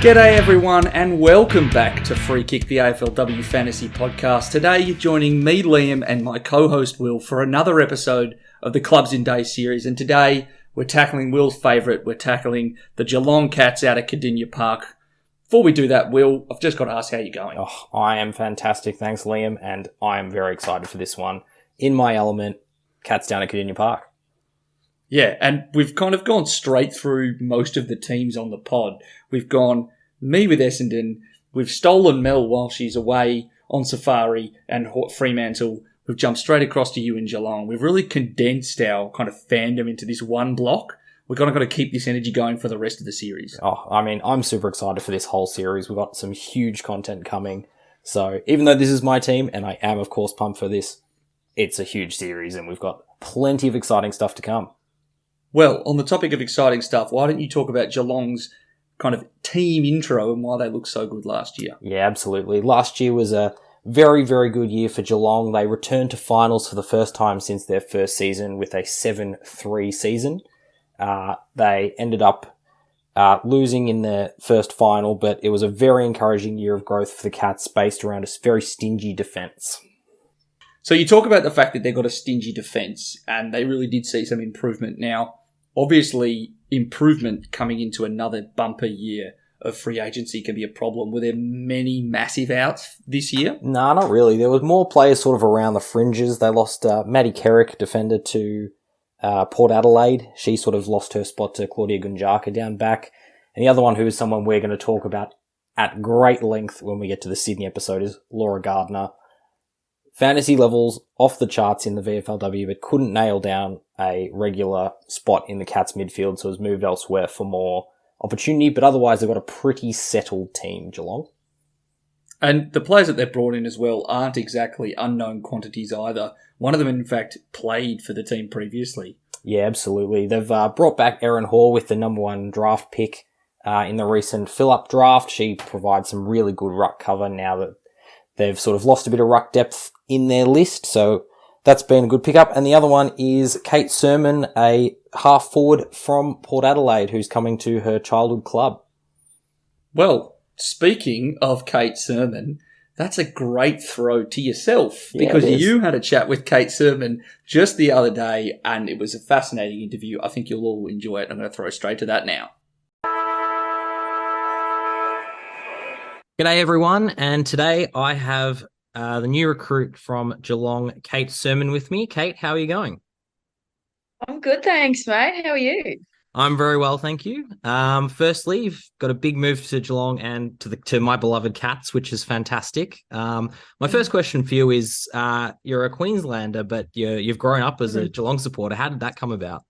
G'day everyone and welcome back to Free Kick, the AFLW Fantasy Podcast. Today you're joining me, Liam, and my co-host Will for another episode of the Clubs in Day series. And today we're tackling Will's favourite. We're tackling the Geelong Cats out at Cardinia Park. Before we do that, Will, I've just got to ask how you're going. Oh, I am fantastic, thanks Liam, and I am very excited for this one. In my element, Cats down at Cardinia Park. Yeah, and we've kind of gone straight through most of the teams on the pod. We've gone me with Essendon. We've stolen Mel while she's away on safari and Fremantle. We've jumped straight across to you in Geelong. We've really condensed our kind of fandom into this one block. We've kind of got to keep this energy going for the rest of the series. Oh, I mean, I'm super excited for this whole series. We've got some huge content coming. So even though this is my team, and I am, of course, pumped for this, it's a huge series and we've got plenty of exciting stuff to come. Well, on the topic of exciting stuff, why don't you talk about Geelong's kind of team intro and why they looked so good last year? Yeah, absolutely. Last year was a very, very good year for Geelong. They returned to finals for the first time since their first season with a 7-3 season. They ended up losing in their first final, but it was a very encouraging year of growth for the Cats based around a very stingy defence. So you talk about the fact that they've got a stingy defence and they really did see some improvement. Now, obviously, improvement coming into another bumper year of free agency can be a problem. Were there many massive outs this year? No, not really. There was more players sort of around the fringes. They lost Maddie Kerrick, defender, to Port Adelaide. She sort of lost her spot to Claudia Gunjaka down back. And the other one, who is someone we're going to talk about at great length when we get to the Sydney episode, is Laura Gardner. Fantasy levels off the charts in the VFLW, but couldn't nail down a regular spot in the Cats midfield, so has moved elsewhere for more opportunity. But otherwise, they've got a pretty settled team, Geelong. And the players that they've brought in as well aren't exactly unknown quantities either. One of them, in fact, played for the team previously. Yeah, absolutely. They've brought back Erin Hall with the number one draft pick in the recent fill-up draft. She provides some really good ruck cover now that they've sort of lost a bit of ruck depth in their list, so that's been a good pickup. And the other one is Kate Surman, a half-forward from Port Adelaide, who's coming to her childhood club. Well, speaking of Kate Surman, that's a great throw to yourself, because you had a chat with Kate Surman just the other day, and it was a fascinating interview. I think you'll all enjoy it. I'm going to throw straight to that now. G'day everyone, and today I have the new recruit from Geelong, Kate Surman, with me. Kate, how are you going? I'm good, thanks, mate. How are you? I'm very well, thank you. Firstly, you've got a big move to Geelong and to my beloved Cats, which is fantastic. My first question for you is, you're a Queenslander, but you've grown up as a Geelong supporter. How did that come about?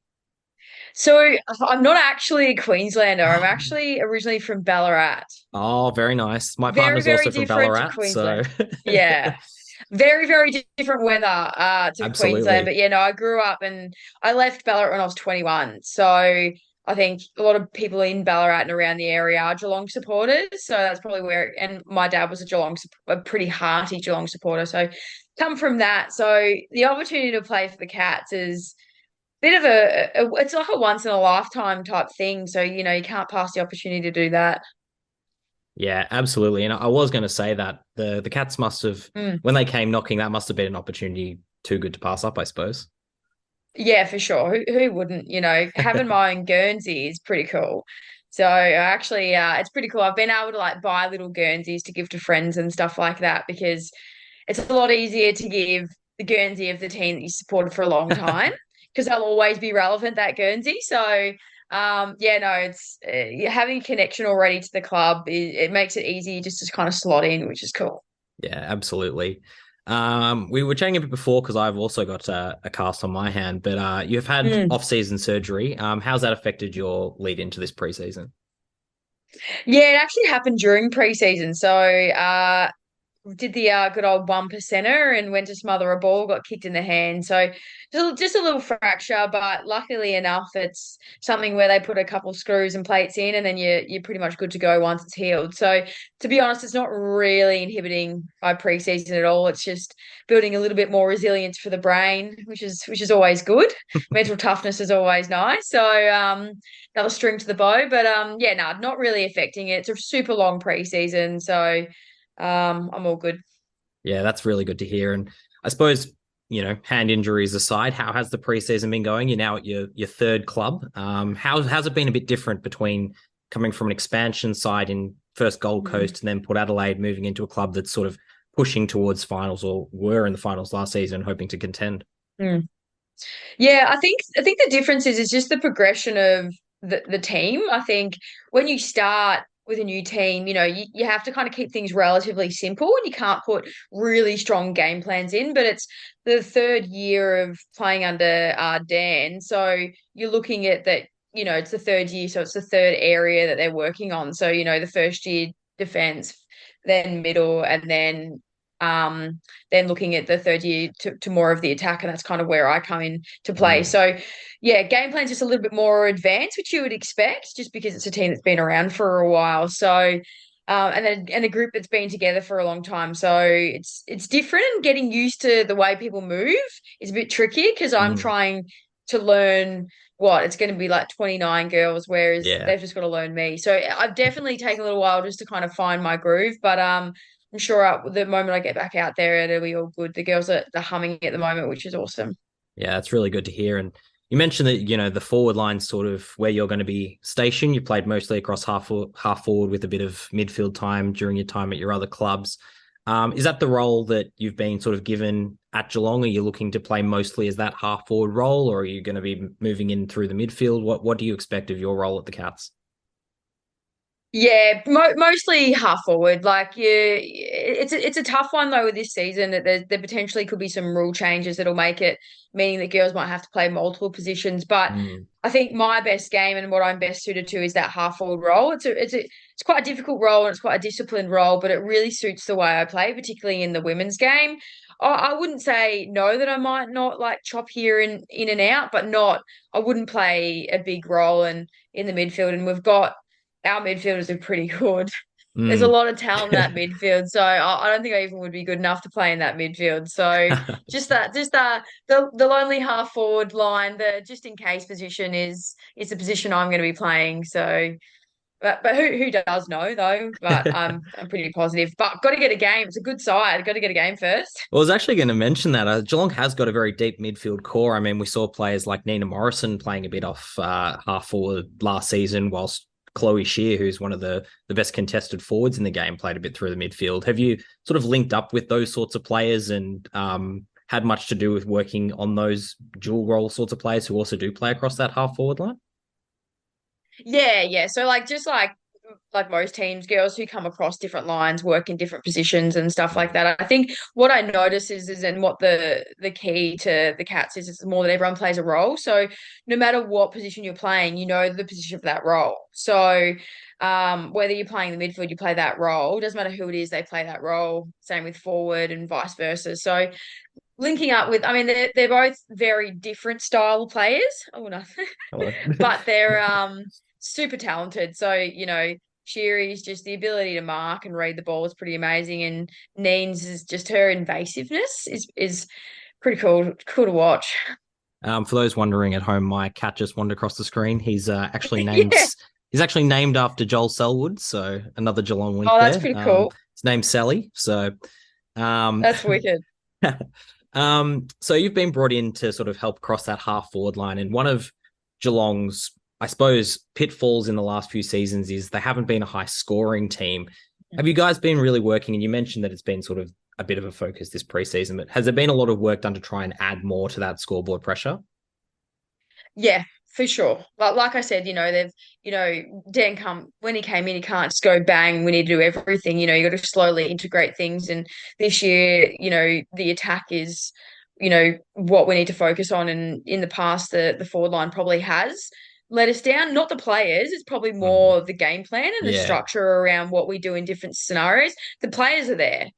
So I'm not actually a Queenslander. I'm actually originally from Ballarat. Oh, very nice. My Very, partner's very also from different to Ballarat, so Queensland. Yeah. Very, very different weather to Absolutely. Queensland. But yeah, no, I grew up and I left Ballarat when I was 21. So I think a lot of people in Ballarat and around the area are Geelong supporters. So that's probably where, and my dad was a pretty hearty Geelong supporter. So come from that. So the opportunity to play for the Cats is bit of it's like a once in a lifetime type thing. So, you can't pass the opportunity to do that. yeah, absolutely. And I was going to say that the Cats must have, when they came knocking, that must have been an opportunity too good to pass up, I suppose. Yeah, for sure. Who wouldn't, having my own Guernsey is pretty cool. So actually, it's pretty cool. I've been able to buy little Guernseys to give to friends and stuff like that, because it's a lot easier to give the Guernsey of the team that you supported for a long time, because they'll always be relevant, that Guernsey. So yeah, no, it's having a connection already to the club. It makes it easy just to kind of slot in, which is cool. Yeah, absolutely. We were chatting a bit before because I've also got a cast on my hand, but you've had off-season surgery. How's that affected your lead into this preseason? Yeah, it actually happened during preseason. So did the good old 1%er and went to smother a ball, got kicked in the hand. So just a little fracture, but luckily enough, it's something where they put a couple screws and plates in, and then you're pretty much good to go once it's healed. So to be honest, it's not really inhibiting my preseason at all. It's just building a little bit more resilience for the brain, which is always good. Mental toughness is always nice. So another string to the bow. But yeah, no, not really affecting it. It's a super long preseason, so I'm all good. Yeah, that's really good to hear. And I suppose, hand injuries aside, how has the preseason been going? You're now at your third club. How's it been a bit different between coming from an expansion side in first Gold Coast and then Port Adelaide, moving into a club that's sort of pushing towards finals, or were in the finals last season, hoping to contend? Mm. Yeah, I think the difference is just the progression of the team. I think when you start with a new team, you have to kind of keep things relatively simple and you can't put really strong game plans in. But it's the third year of playing under Dan. So you're looking at that, it's the third year, so it's the third area that they're working on. So, the first year defense, then middle, and then looking at the third year to more of the attack, and that's kind of where I come in to play. So, yeah, game plan's just a little bit more advanced, which you would expect, just because it's a team that's been around for a while. So, and a group that's been together for a long time. So it's different, and getting used to the way people move is a bit tricky because I'm Mm. trying to learn what it's going to be like 29 girls, whereas Yeah. they've just got to learn me. So I've definitely taken a little while just to kind of find my groove, but I'm sure the moment I get back out there, it'll be all good. The girls are humming at the moment, which is awesome. Yeah, that's really good to hear. And you mentioned that, the forward line sort of where you're going to be stationed. You played mostly across half forward with a bit of midfield time during your time at your other clubs. Is that the role that you've been sort of given at Geelong? Are you looking to play mostly as that half forward role, or are you going to be moving in through the midfield? What do you expect of your role at the Cats? Yeah, mostly half forward. Like, yeah, it's a tough one though with this season. That there potentially could be some rule changes that'll make it meaning that girls might have to play multiple positions. But Mm. I think my best game and what I'm best suited to is that half forward role. It's quite a difficult role and it's quite a disciplined role, but it really suits the way I play, particularly in the women's game. I wouldn't say no that I might not like chop here and in and out, but not I wouldn't play a big role in the midfield. And we've got our midfielders are pretty good. There's a Mm. lot of talent in that midfield, so I don't think I even would be good enough to play in that midfield. So just the lonely half forward line, the just in case position is the position I'm going to be playing. So, but who does know though? But I'm pretty positive. But got to get a game. It's a good side. Got to get a game first. Well, I was actually going to mention that Geelong has got a very deep midfield core. I mean, we saw players like Nina Morrison playing a bit off half forward last season, whilst Chloe Shear, who's one of the best contested forwards in the game, played a bit through the midfield. Have you sort of linked up with those sorts of players and had much to do with working on those dual role sorts of players who also do play across that half forward line? Yeah, yeah. So like just like most teams, girls who come across different lines work in different positions and stuff like that. I think what I notice is and what the key to the Cats is more that everyone plays a role. So no matter what position you're playing, you know the position for that role. So whether you're playing the midfield, you play that role. Doesn't matter who it is, they play that role. Same with forward and vice versa. So linking up with, I mean, they're both very different style players. Oh no, Hello. but they're super talented. So Sherry's just the ability to mark and read the ball is pretty amazing, and Neen's is just her invasiveness is pretty cool to watch. For those wondering at home, my cat just wandered across the screen. He's actually named Yeah. he's actually named after Joel Selwood, so another Geelong link Oh, that's there. pretty cool. His name's Sally. So um, That's wicked. so you've been brought in to sort of help cross that half forward line, and one of Geelong's, I suppose, pitfalls in the last few seasons is they haven't been a high scoring team. Have you guys been really working? And you mentioned that it's been sort of a bit of a focus this preseason, but has there been a lot of work done to try and add more to that scoreboard pressure? Yeah, for sure. Like I said, they've, Dan come when he came in, he can't just go bang, we need to do everything. You got to slowly integrate things. And this year, the attack is, what we need to focus on. And in the past, the forward line probably has let us down. Not the players, it's probably Mm. more the game plan and the Yeah. structure around what we do in different scenarios. The players are there.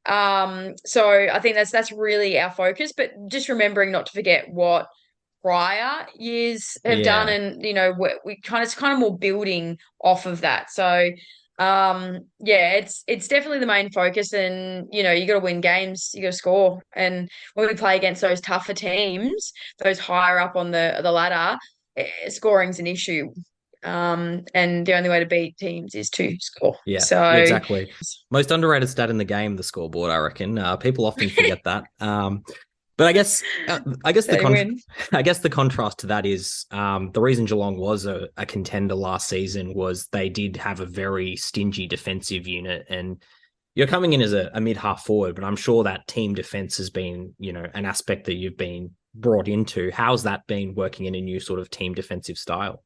So I think that's really our focus, but just remembering not to forget what prior years have done, Yeah. and we kind of it's kind of more building off of that. So yeah, it's definitely the main focus, and you got to win games, you got to score, and when we play against those tougher teams, those higher up on the ladder, scoring's an issue. And the only way to beat teams is to score. Yeah, So exactly. Most underrated stat in the game, the scoreboard, I reckon. People often forget that. But I guess so you win. I guess the contrast to that is the reason Geelong was a contender last season was they did have a very stingy defensive unit, and you're coming in as a mid half forward, but I'm sure that team defense has been, an aspect that you've been brought into. How's that been working in a new sort of team defensive style?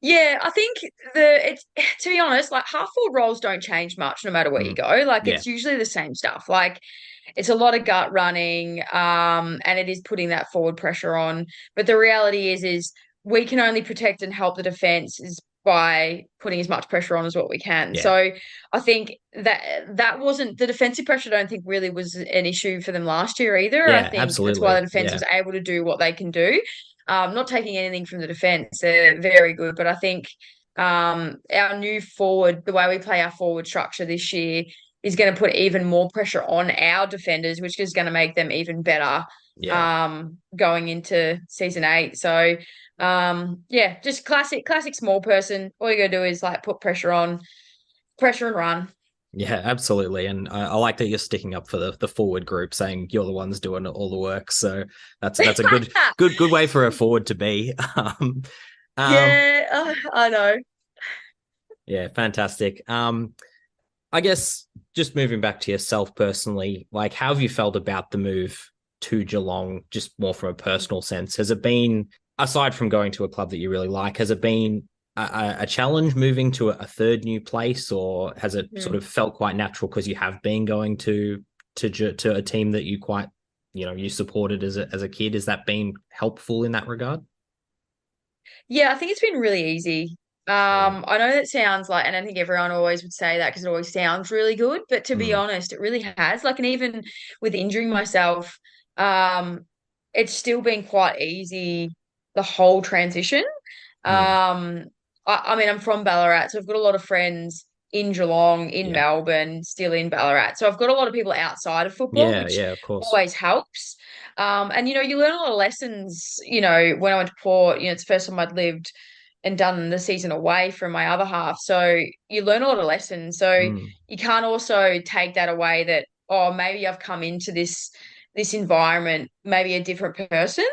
Yeah, I think it's to be honest, like half forward roles don't change much no matter where you Mm. go. Like Yeah, it's usually the same stuff. Like it's a lot of gut running, and it is putting that forward pressure on. But the reality is we can only protect and help the defense is by putting as much pressure on as what we can. yeah, So I think that wasn't the defensive pressure. I don't think really was an issue for them last year either. I yeah, think that's why the absolutely. defense Yeah, was able to do what they can do. Not taking anything from the defense, they're very good, but I think our new forward, the way we play our forward structure this year, is going to put even more pressure on our defenders, which is going to make them even better yeah. going into season 8. So yeah, just classic small person. All you gotta do is like put pressure on, pressure and run. Yeah, absolutely. And I like that you're sticking up for the forward group, saying you're the ones doing all the work. So that's a good way for a forward to be. Um, Yeah, I know. yeah, fantastic. I guess just moving back to yourself personally, like how have you felt about the move to Geelong, just more from a personal sense? Has it been, aside from going to a club that you really like, has it been a challenge moving to a third new place, or has it sort of Hmm. felt quite natural because you have been going to a team that you quite, you supported as a kid? Has that been helpful in that regard? Yeah, I think it's been really easy. Mm. I know that sounds like, and I think everyone always would say that because it always sounds really good, but to be Mm. honest, it really has. Like, and even with injuring myself, um, it's still been quite easy the whole transition. Mm. Um, I mean, I'm from Ballarat, so I've got a lot of friends in Geelong, in Yeah. Melbourne, still in Ballarat. So I've got a lot of people outside of football, Yeah. which Yeah. Of course. always helps. And you learn a lot of lessons. When I went to Port, it's the first time I'd lived and done the season away from my other half. So you learn a lot of lessons. So Mm. you can't also take that away that, oh, maybe I've come into this environment, maybe a different person,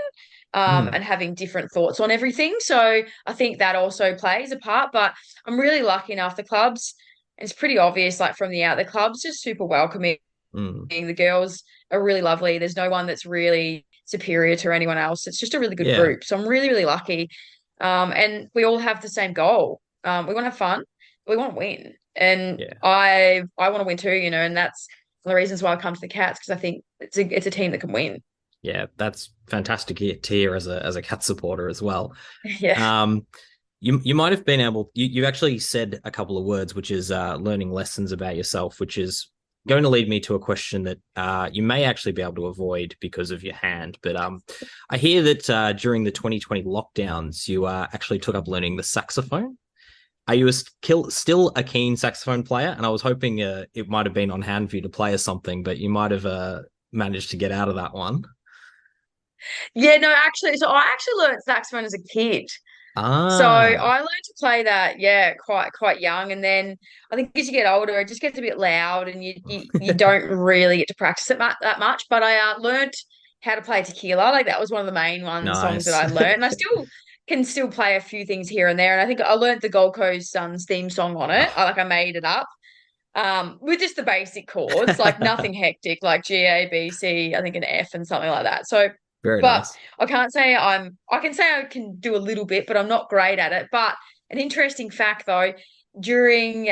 Mm. and having different thoughts on everything. So I think that also plays a part. But I'm really lucky enough. The clubs, it's pretty obvious, like from the out, the club's just super welcoming. Mm. The girls are really lovely. There's no one that's really superior to anyone else. It's just a really good Yeah. group. So I'm really, really lucky. And we all have the same goal. We want to have fun. We want to win. And Yeah. I want to win too, and that's one of the reasons why I come to the Cats, because I think it's a team that can win. Yeah, that's fantastic to hear as a cat supporter as well. Yeah. Um, you might have been able you actually said a couple of words, which is learning lessons about yourself, which is going to lead me to a question that you may actually be able to avoid because of your hand. But I hear that during the 2020 lockdowns, you actually took up learning the saxophone. Are you still a keen saxophone player? And I was hoping it might have been on hand for you to play or something, but you might have managed to get out of that one. Yeah, no, actually, so I actually learned saxophone as a kid. So Ah, I learned to play that, yeah, quite young, and then I think as you get older, it just gets a bit loud, and you don't really get to practice it that much. But I learned how to play tequila, like that was one of the main songs that nice. I learned, and I still play a few things here and there. And I think I learned the Gold Coast Suns theme song on it. I made it up, with just the basic chords, like nothing hectic, like G A B C, I think an F and something like that. So Very but nice. I can't say I can say I can do a little bit, but I'm not great at it. But an interesting fact though, during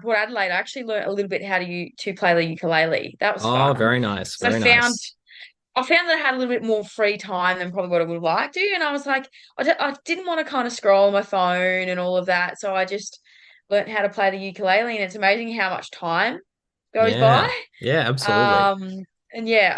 Port Adelaide, I actually learned a little bit how to play the ukulele. That was Oh, fun. very nice. So Very nice. I found that I had a little bit more free time than probably what I would have liked to. And I was like, I didn't want to kind of scroll on my phone and all of that. So I just learned how to play the ukulele. And it's amazing how much time goes by. Yeah. Yeah, absolutely. And yeah,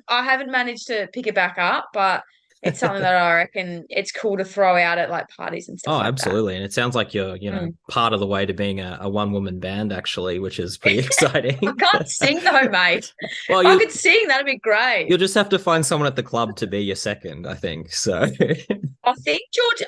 I haven't managed to pick it back up, but it's something that I reckon it's cool to throw out at like parties and Oh, stuff like that. absolutely. And it sounds like you're, Mm. part of the way to being a one-woman band, actually, which is pretty I exciting. can't sing though, mate. Well, If I could sing, that'd be great. you'll just have to find someone at the club to be your second, I think. So, I think George,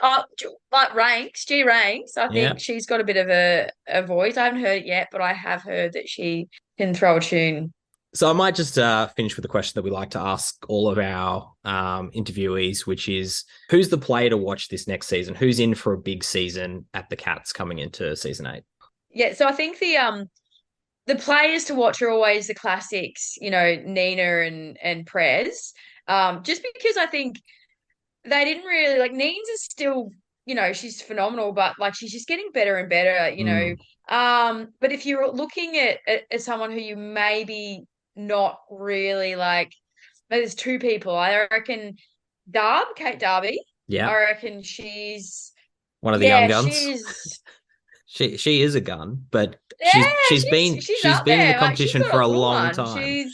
like Ranks, G Ranks, I yeah. think she's got a bit of a voice. I haven't heard it yet, but I have heard that she can throw a tune. So I might just finish with a question that we like to ask all of our interviewees, which is who's the player to watch this next season? Who's in for a big season at the Cats coming into season 8? Yeah, so I think the players to watch are always the classics, Nina and Prez. Just because I think they didn't really like Neen's is still, she's phenomenal, but like she's just getting better and better. Mm, But if you're looking at someone who you maybe not really like, there's two people. I reckon Kate Darby. yeah, I reckon she's one of the young yeah, guns. she's She is a gun, but yeah, she's she's been she's she's up been in the there. Like she's competition got for a a full long one. time.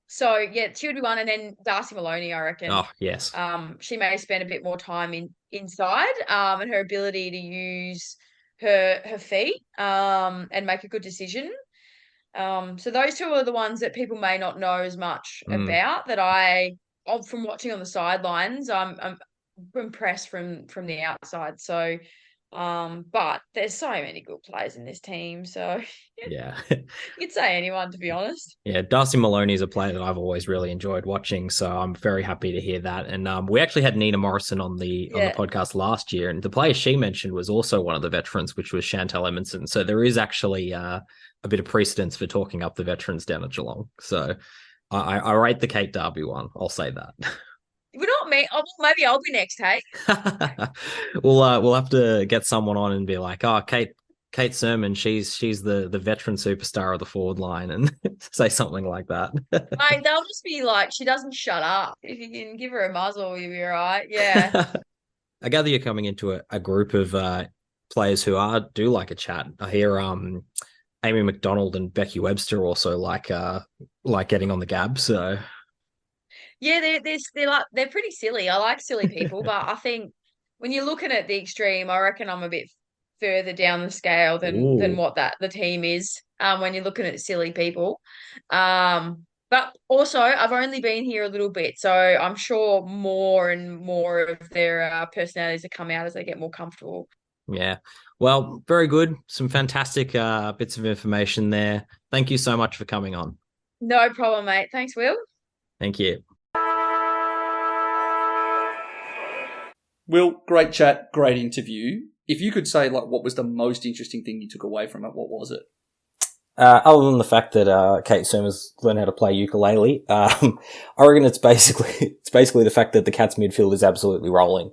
So yeah, she would be one, and then Darcy Maloney, I reckon. Oh yes, She may spend a bit more time inside, and her ability to use her feet, and make a good decision. So those two are the ones that people may not know as much mm, about. From watching on the sidelines, I'm impressed from the outside. So, but there's so many good players in this team, so yeah. you'd say anyone, to be honest. Yeah, Darcy Maloney is a player that I've always really enjoyed watching, so I'm very happy to hear that. And we actually had Nina Morrison on the Yeah. podcast last year, and the player she mentioned was also one of the veterans, which was Chantal Edmondson. So there is actually a bit of precedence for talking up the veterans down at Geelong. So I rate the Kate Darby one. I'll say that. We're not me. Oh, well, maybe I'll be next, hey? We'll have to get someone on and be like, oh, Kate Surman, she's the veteran superstar of the forward line, and say something like that. Mate, they'll just be like, she doesn't shut up. If you can give her a muzzle, you'll be all right. Yeah. I gather you're coming into a group of players who do like a chat. I hear Amy McDonald and Becky Webster also like getting on the gab. So Yeah, they're pretty silly. I like silly people, but I think when you're looking at the extreme, I reckon I'm a bit further down the scale than ooh, what the team is. When you're looking at silly people. But also I've only been here a little bit, so I'm sure more and more of their personalities will come out as they get more comfortable. yeah. Well, very good. Some fantastic bits of information there. Thank you so much for coming on. No problem, mate. Thanks, Will. Thank you. Will, great chat, great interview. If you could say, like, what was the most interesting thing you took away from it, what was it? Other than the fact that Kate Surman's learned how to play ukulele, I reckon it's basically the fact that the Cats midfield is absolutely rolling,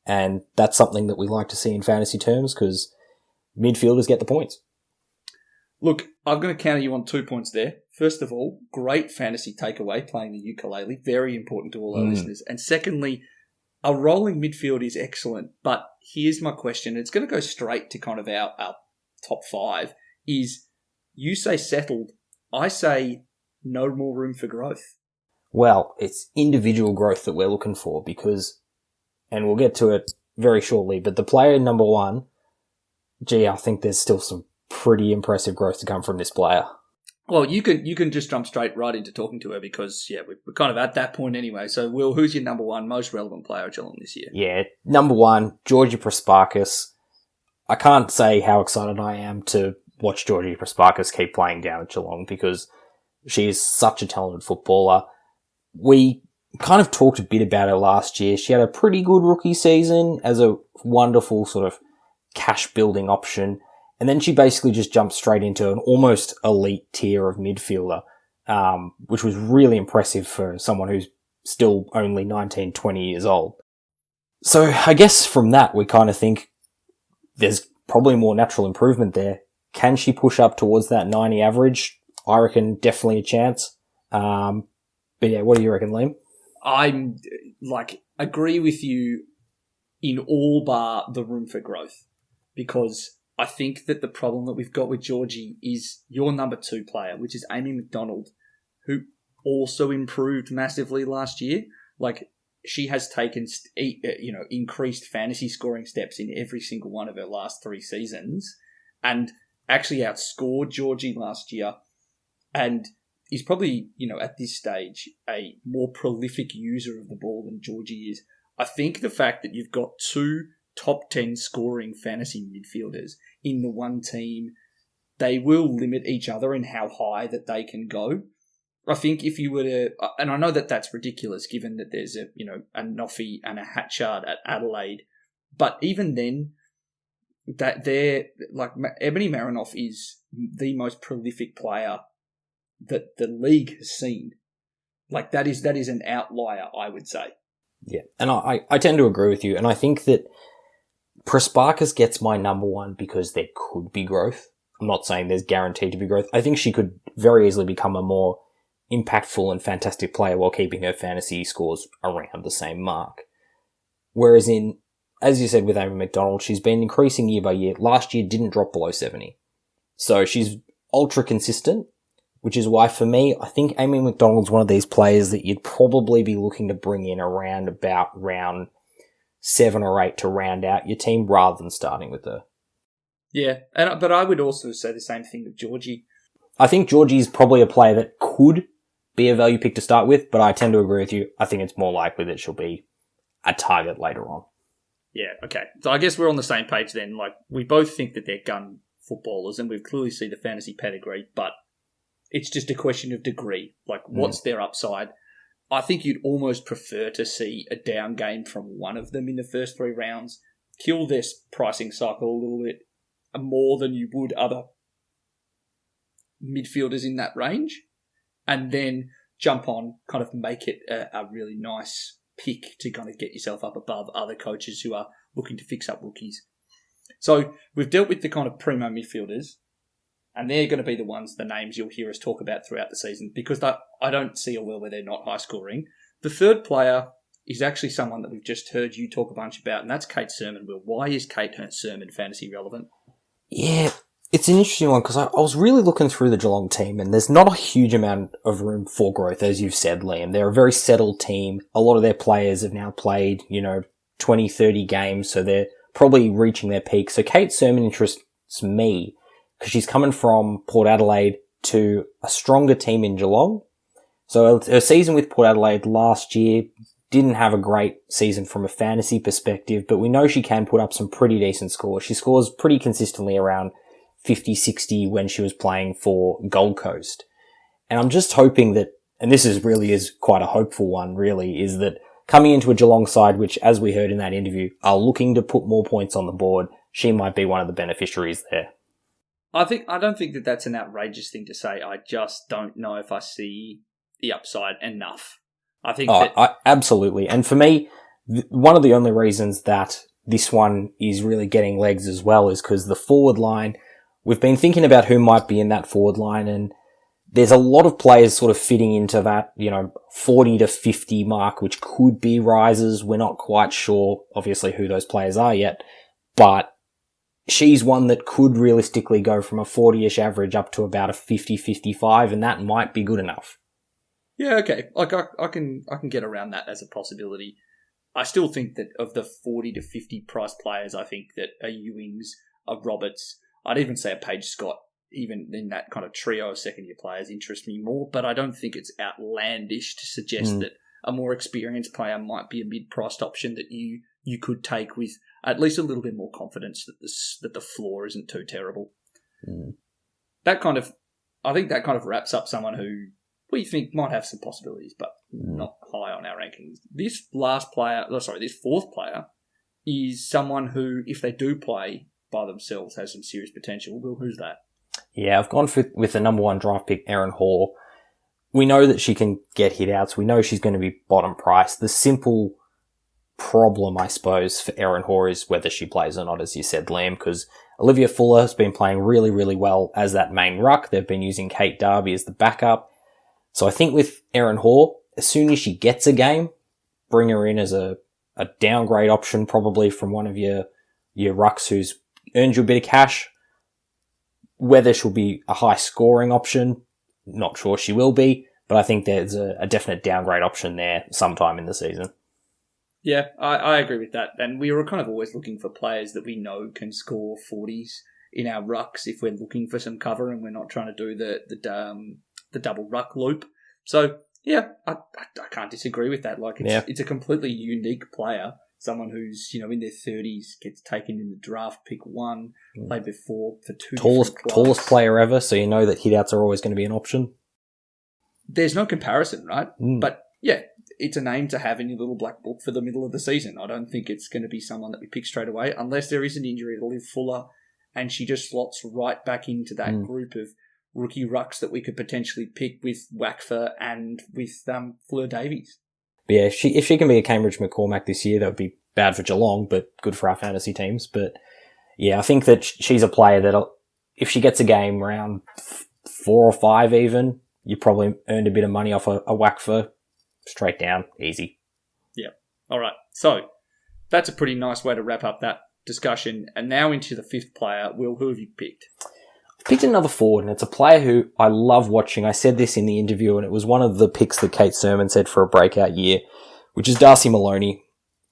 and that's something that we like to see in fantasy terms because midfielders get the points. Look, I'm going to counter you on 2 points there. First of all, great fantasy takeaway playing the ukulele, very important to all our listeners. And secondly, a rolling midfield is excellent, but here's my question. It's going to go straight to kind of our top five, is you say settled, I say no more room for growth. Well, it's individual growth that we're looking for because, and we'll get to it very shortly, but the player number one, I think there's still some pretty impressive growth to come from this player. Well, you can just jump straight right into talking to her because, yeah, we're kind of at that point anyway. So, Will, who's your number one most relevant player at Geelong this year? Yeah, number one, Georgie Prasparkas. I can't say how excited I am to watch Georgie Prasparkas keep playing down at Geelong because she is such a talented footballer. We kind of talked a bit about her last year. She had a pretty good rookie season as a wonderful sort of cash building option. And then she basically just jumped straight into an almost elite tier of midfielder, which was really impressive for someone who's still only 19, 20 years old. So I guess from that, we kind of think there's probably more natural improvement there. Can she push up towards that 90 average? I reckon definitely a chance. But yeah, what do you reckon, Liam? I'm agree with you in all bar the room for growth because I think that the problem that we've got with Georgie is your number 2 player, which is Amy McDonald, who also improved massively last year. Like, she has taken, increased fantasy scoring steps in every single one of her last 3 seasons, and actually outscored Georgie last year, and is probably, at this stage, a more prolific user of the ball than Georgie is. I think the fact that you've got 2 top 10 scoring fantasy midfielders in the one team, they will limit each other in how high that they can go. I think if you were to, and I know that that's ridiculous given that there's a Noffy and a Hatchard at Adelaide, but even then, that they're like Ebony Marinoff is the most prolific player that the league has seen. Like that is an outlier, I would say. Yeah, and I tend to agree with you, and I think that Prasparkas gets my number 1 because there could be growth. I'm not saying there's guaranteed to be growth. I think she could very easily become a more impactful and fantastic player while keeping her fantasy scores around the same mark. Whereas as you said with Amy McDonald, she's been increasing year by year. Last year didn't drop below 70. So she's ultra consistent, which is why for me, I think Amy McDonald's one of these players that you'd probably be looking to bring in around about round 7 or 8 to round out your team rather than starting with her. Yeah, but I would also say the same thing with Georgie. I think Georgie's probably a player that could be a value pick to start with, but I tend to agree with you. I think it's more likely that she'll be a target later on. Yeah, okay. So I guess we're on the same page then. Like, we both think that they're gun footballers, and we've clearly seen the fantasy pedigree, but it's just a question of degree. Like, what's their upside? I think you'd almost prefer to see a down game from one of them in the first 3 rounds, kill this pricing cycle a little bit more than you would other midfielders in that range, and then jump on, kind of make it a really nice pick to kind of get yourself up above other coaches who are looking to fix up rookies. So we've dealt with the kind of primo midfielders, and they're going to be the names you'll hear us talk about throughout the season, because I don't see a world where they're not high scoring. The third player is actually someone that we've just heard you talk a bunch about, and that's Kate Surman. Well, why is Kate Surman fantasy relevant? Yeah, it's an interesting one because I was really looking through the Geelong team, and there's not a huge amount of room for growth, as you've said, Liam. They're a very settled team. A lot of their players have now played, 20, 30 games, so they're probably reaching their peak. So Kate Surman interests me because she's coming from Port Adelaide to a stronger team in Geelong. So her season with Port Adelaide last year didn't have a great season from a fantasy perspective, but we know she can put up some pretty decent scores. She scores pretty consistently around 50, 60 when she was playing for Gold Coast. And I'm just hoping that, and this is quite a hopeful one really, is that coming into a Geelong side, which as we heard in that interview, are looking to put more points on the board, she might be one of the beneficiaries there. I don't think that that's an outrageous thing to say. I just don't know if I see the upside enough. I think absolutely. And for me, one of the only reasons that this one is really getting legs as well is because the forward line, we've been thinking about who might be in that forward line, and there's a lot of players sort of fitting into that, 40 to 50 mark, which could be risers. We're not quite sure, obviously, who those players are yet, but she's one that could realistically go from a 40-ish average up to about a 50, 55, and that might be good enough. Yeah, okay. Like I can get around that as a possibility. I still think that of the 40 to 50 price players, I think that a Ewings, a Roberts, I'd even say a Paige Scott, even in that kind of trio of second-year players, interest me more. But I don't think it's outlandish to suggest that a more experienced player might be a mid-priced option that you could take with at least a little bit more confidence that the floor isn't too terrible. I think that kind of wraps up someone who we think might have some possibilities, but not high on our rankings. This fourth player is someone who, if they do play by themselves, has some serious potential. Will, who's that? Yeah, I've gone with the number 1 draft pick, Erin Hall. We know that she can get hit outs. We know she's going to be bottom price. The simple problem, I suppose, for Erin Hall is whether she plays or not, as you said, Liam, because Olivia Fuller has been playing really, really well as that main ruck. They've been using Kate Darby as the backup. So I think with Erin Hall, as soon as she gets a game, bring her in as a downgrade option, probably from one of your rucks who's earns you a bit of cash. Whether she'll be a high scoring option, not sure she will be, but I think there's a definite downgrade option there sometime in the season. Yeah, I agree with that. And we were kind of always looking for players that we know can score 40s in our rucks if we're looking for some cover and we're not trying to do the double ruck loop. So, yeah, I can't disagree with that. Like, it's a completely unique player. Someone who's, in their 30s, gets taken in the draft, pick 1, played before for 2 tallest player ever, so you know that hitouts are always going to be an option. There's no comparison, right? Mm. But, yeah, it's a name to have in your little black book for the middle of the season. I don't think it's going to be someone that we pick straight away, unless there is an injury to Liv Fuller, and she just slots right back into that group of rookie rucks that we could potentially pick with Wackfer and with Fleur Davies. But yeah, if she can be a Cambridge McCormack this year, that would be bad for Geelong, but good for our fantasy teams. But yeah, I think that she's a player that if she gets a game around 4 or 5 even, you probably earned a bit of money off a Wackfer. Straight down, easy. Yeah. All right. So that's a pretty nice way to wrap up that discussion. And now into the 5th player. Will, who have you picked? I picked another forward, and it's a player who I love watching. I said this in the interview, and it was one of the picks that Kate Surman said for a breakout year, which is Darcy Maloney.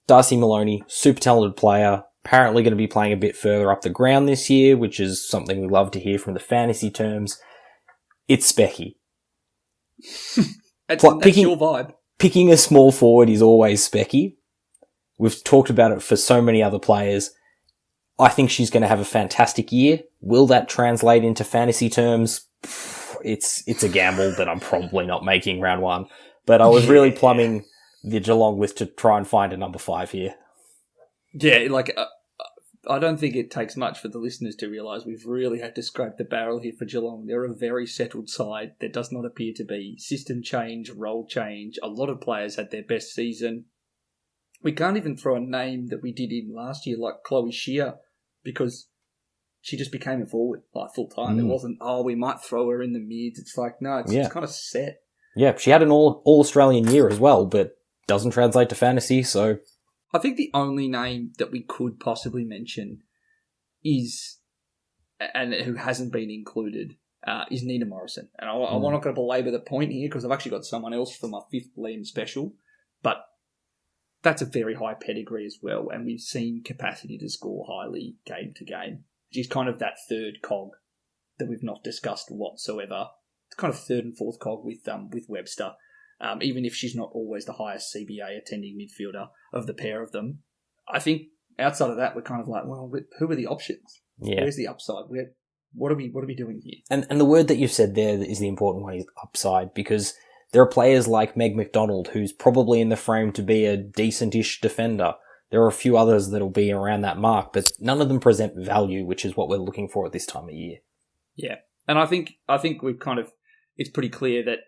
Darcy Maloney, super talented player, apparently going to be playing a bit further up the ground this year, which is something we love to hear from the fantasy terms. It's specky. That's your vibe. Picking a small forward is always specky. We've talked about it for so many other players. I think she's going to have a fantastic year. Will that translate into fantasy terms? It's a gamble that I'm probably not making round 1. But I was really plumbing the Geelong list to try and find a number 5 here. Yeah, I don't think it takes much for the listeners to realise we've really had to scrape the barrel here for Geelong. They're a very settled side. There does not appear to be system change, role change. A lot of players had their best season. We can't even throw a name that we did in last year, like Chloe Shear, because she just became a forward full time. It wasn't, we might throw her in the mids. It's like, no, it's kind of set. Yeah, she had an all-Australian year as well, but doesn't translate to fantasy, so... I think the only name that we could possibly mention is, and who hasn't been included, is Nina Morrison. And I'm not going to belabor the point here because I've actually got someone else for my 5th Liam special, but that's a very high pedigree as well, and we've seen capacity to score highly game to game. She's kind of that 3rd cog that we've not discussed whatsoever. It's kind of 3rd and 4th cog with Webster. Even if she's not always the highest CBA attending midfielder of the pair of them. I think outside of that, we're kind of like, well, who are the options? Yeah. Where's the upside? What are we doing here? And the word that you've said there is the important one, is upside, because there are players like Meg McDonald, who's probably in the frame to be a decent-ish defender. There are a few others that'll be around that mark, but none of them present value, which is what we're looking for at this time of year. Yeah. And I think we've it's pretty clear that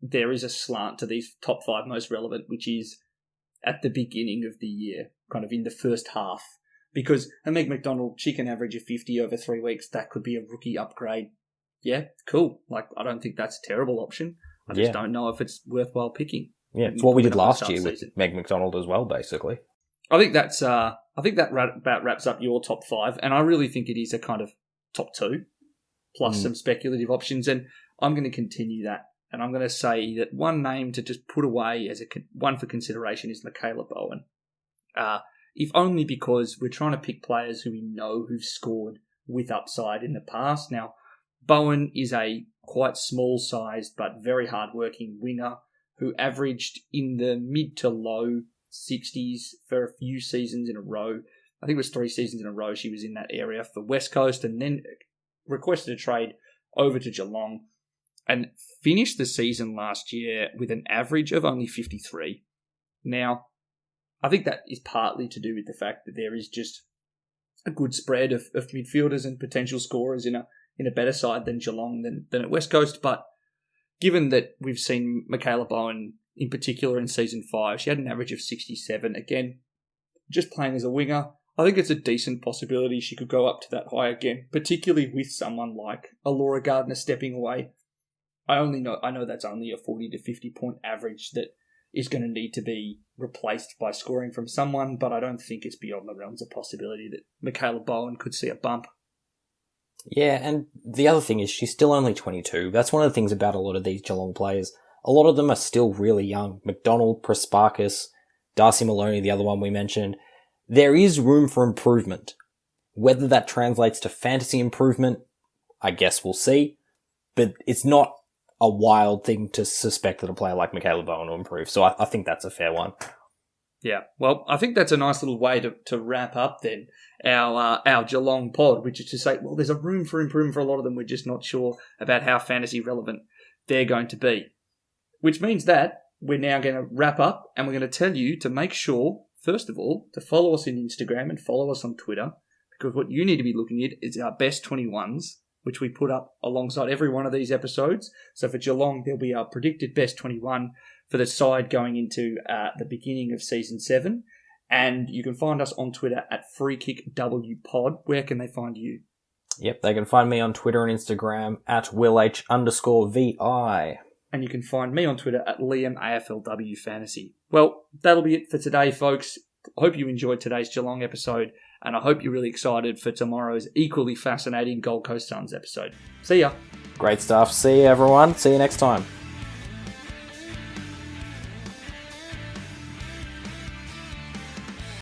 there is a slant to these top 5 most relevant, which is at the beginning of the year, kind of in the first half. Because a Meg McDonald, she can average a 50 over 3 weeks. That could be a rookie upgrade. Yeah, cool. I don't think that's a terrible option. I just don't know if it's worthwhile picking. Yeah, it's what we did last year with Meg McDonald as well, basically. I think that's. I think that about wraps up your top 5, and I really think it is a kind of top 2 plus some speculative options, and I'm going to continue that, and I'm going to say that one name to just put away as one for consideration is Michaela Bowen. If only because we're trying to pick players who we know who've scored with upside in the past. Now, Bowen is a quite small-sized but very hard-working winger who averaged in the mid to low 60s for a few seasons in a row. I think it was 3 seasons in a row she was in that area for West Coast, and then requested a trade over to Geelong and finished the season last year with an average of only 53. Now, I think that is partly to do with the fact that there is just a good spread of midfielders and potential scorers in a better side than Geelong than at West Coast, but given that we've seen Michaela Bowen in particular in Season 5, she had an average of 67. Again, just playing as a winger, I think it's a decent possibility she could go up to that high again, particularly with someone like a Laura Gardner stepping away. I know that's only a 40 to 50 point average that is going to need to be replaced by scoring from someone, but I don't think it's beyond the realms of possibility that Michaela Bowen could see a bump. Yeah, and the other thing is she's still only 22. That's one of the things about a lot of these Geelong players. A lot of them are still really young. McDonald, Prasparkas, Darcy Maloney, the other one we mentioned. There is room for improvement. Whether that translates to fantasy improvement, I guess we'll see. But it's not a wild thing to suspect that a player like Michaela Bowen will improve. So I think that's a fair one. Yeah, well, I think that's a nice little way to wrap up then our Geelong pod, which is to say, well, there's a room for improvement for a lot of them. We're just not sure about how fantasy relevant they're going to be. Which means that we're now going to wrap up and we're going to tell you to make sure, first of all, to follow us on Instagram and follow us on Twitter, because what you need to be looking at is our best 21s, which we put up alongside every one of these episodes. So for Geelong, there'll be our predicted best 21 for the side going into the beginning of Season 7. And you can find us on Twitter at FreeKickWPod. Where can they find you? Yep, they can find me on Twitter and Instagram at WillH_VI. And you can find me on Twitter at LiamAFLWFantasy. Well, that'll be it for today, folks. I hope you enjoyed today's Geelong episode, and I hope you're really excited for tomorrow's equally fascinating Gold Coast Suns episode. See ya. Great stuff. See you, everyone. See you next time.